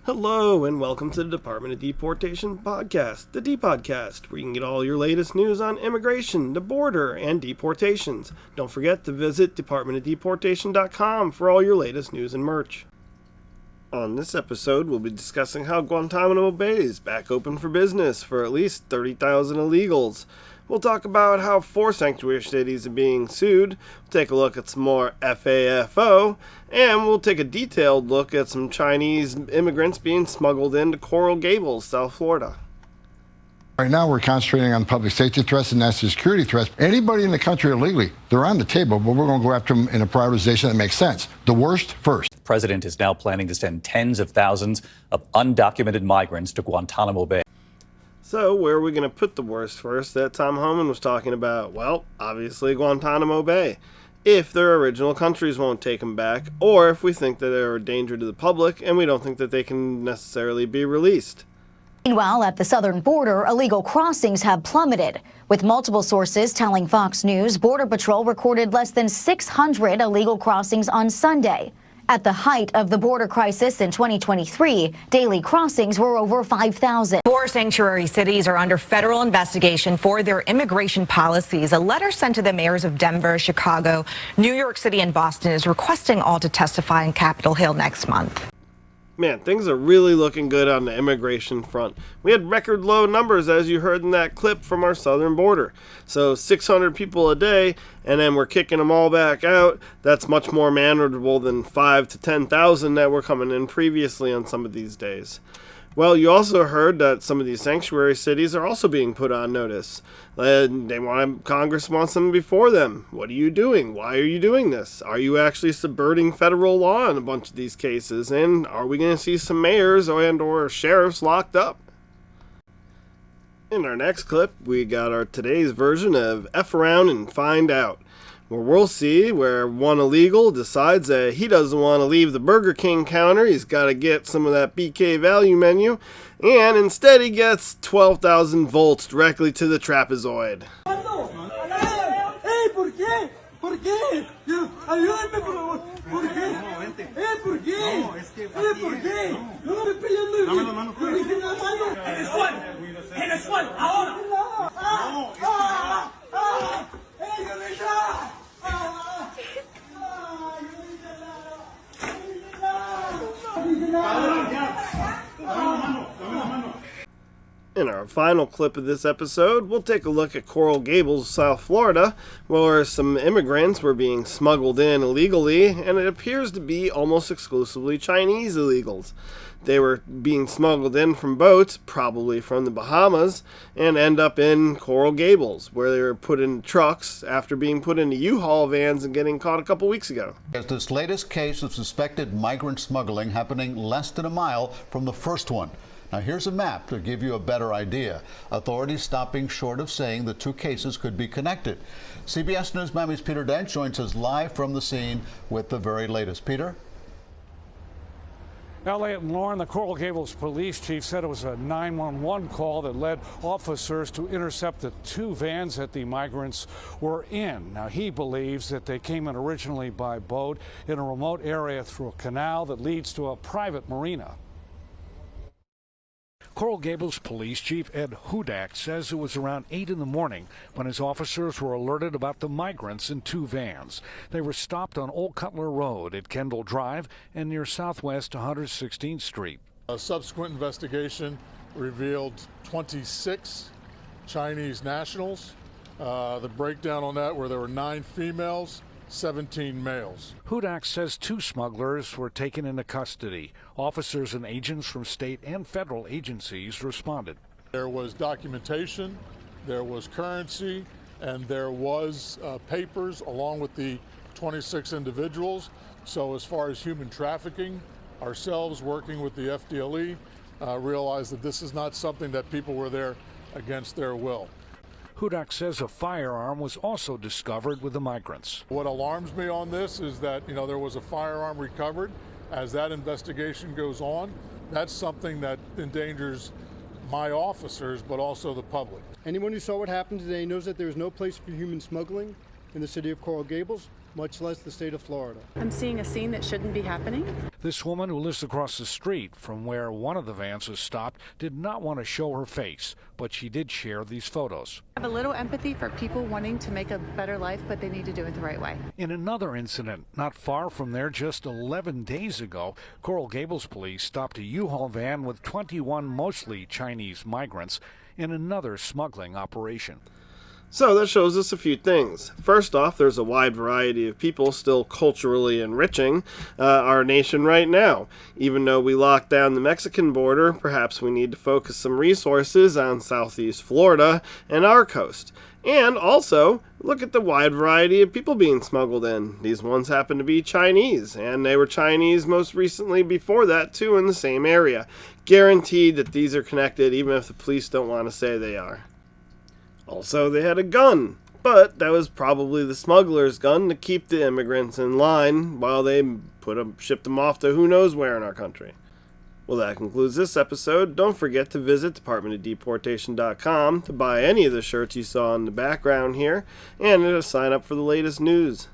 Hello and welcome to the Department of Deportation podcast, the DEPODcast, where you can get all your latest news on immigration, the border, and deportations. Don't forget to visit departmentofdeportation.com for all your latest news and merch. On this episode, we'll be discussing how Guantanamo Bay is back open for business for at least 30,000 illegals. We'll talk about how 4 sanctuary cities are being sued, we'll take a look at some more FAFO, and we'll take a detailed look at some Chinese immigrants being smuggled into Coral Gables, South Florida. Right now, we're concentrating on public safety threats and national security threats. Anybody in the country illegally, they're on the table, but we're going to go after them in a prioritization that makes sense. The worst first. The president is now planning to send tens of thousands of undocumented migrants to Guantanamo Bay. So, where are we going to put the worst first that Tom Homan was talking about? Well, obviously Guantanamo Bay. If their original countries won't take them back, or if we think that they're a danger to the public and we don't think that they can necessarily be released. Meanwhile, at the southern border, illegal crossings have plummeted, with multiple sources telling Fox News Border Patrol recorded less than 600 illegal crossings on Sunday. At the height of the border crisis in 2023, daily crossings were over 5,000. 4 sanctuary cities are under federal investigation for their immigration policies. A letter sent to the mayors of Denver, Chicago, New York City, and Boston is requesting all to testify in Capitol Hill next month. Man, things are really looking good on the immigration front. We had record low numbers, as you heard in that clip, from our southern border. So 600 people a day, and then we're kicking them all back out. That's much more manageable than 5,000 to 10,000 that were coming in previously on some of these days. Well, you also heard that some of these sanctuary cities are also being put on notice. Congress wants them before them. What are you doing? Why are you doing this? Are you actually subverting federal law in a bunch of these cases? And are we going to see some mayors or sheriffs locked up? In our next clip, we got our today's version of F Around and Find Out, where we'll see where one illegal decides that he doesn't want to leave the Burger King counter, he's got to get some of that BK value menu, and instead he gets 12,000 volts directly to the trapezoid. Hey, ¿por qué? ¿Por qué? Ayúdenme, por favor. ¿Por qué? ¿Por qué? No, es que ¿por qué? No me estoy peleando. Dame la mano. Dame la mano. En el suelo. En el suelo. Ahora. In our final clip of this episode, we'll take a look at Coral Gables, South Florida, where some immigrants were being smuggled in illegally, and it appears to be almost exclusively Chinese illegals. They were being smuggled in from boats, probably from the Bahamas, and end up in Coral Gables, where they were put in trucks after being put into U-Haul vans and getting caught a couple weeks ago. There's this latest case of suspected migrant smuggling happening less than a mile from the first one. Now, here's a map to give you a better idea. Authorities stopping short of saying the 2 cases could be connected. CBS News Miami's Peter Dent joins us live from the scene with the very latest. Peter? Elliot and Lauren, the Coral Gables police chief said it was a 911 call that led officers to intercept the 2 vans that the migrants were in. Now, he believes that they came in originally by boat in a remote area through a canal that leads to a private marina. Coral Gables Police Chief Ed Hudak says it was around 8 in the morning when his officers were alerted about the migrants in 2 vans. They were stopped on Old Cutler Road at Kendall Drive and near Southwest 116th Street. A subsequent investigation revealed 26 Chinese nationals. The breakdown on that where there were 9 females, 17 males. Hudak says 2 smugglers were taken into custody. Officers and agents from state and federal agencies responded. There was documentation, there was currency, and there was papers along with the 26 individuals. So as far as human trafficking, ourselves working with the FDLE realized that this is not something that people were there against their will. Hudak says a firearm was also discovered with the migrants. What alarms me on this is that, there was a firearm recovered. As that investigation goes on, that's something that endangers my officers, but also the public. Anyone who saw what happened today knows that there is no place for human smuggling in the city of Coral Gables. much less the state of Florida. I'm seeing a scene that shouldn't be happening. This woman who lives across the street from where one of the vans was stopped did not want to show her face, but she did share these photos. I have a little empathy for people wanting to make a better life, but they need to do it the right way. In another incident, not far from there, just 11 days ago, Coral Gables police stopped a U-Haul van with 21 mostly Chinese migrants in another smuggling operation. So that shows us a few things. First off, there's a wide variety of people still culturally enriching our nation right now. Even though we locked down the Mexican border, perhaps we need to focus some resources on southeast Florida and our coast. And also, look at the wide variety of people being smuggled in. These ones happen to be Chinese, and they were Chinese most recently before that too in the same area. Guaranteed that these are connected even if the police don't want to say they are. Also, they had a gun, but that was probably the smuggler's gun to keep the immigrants in line while they shipped them off to who knows where in our country. Well, that concludes this episode. Don't forget to visit DEPODcast.com to buy any of the shirts you saw in the background here and to sign up for the latest news.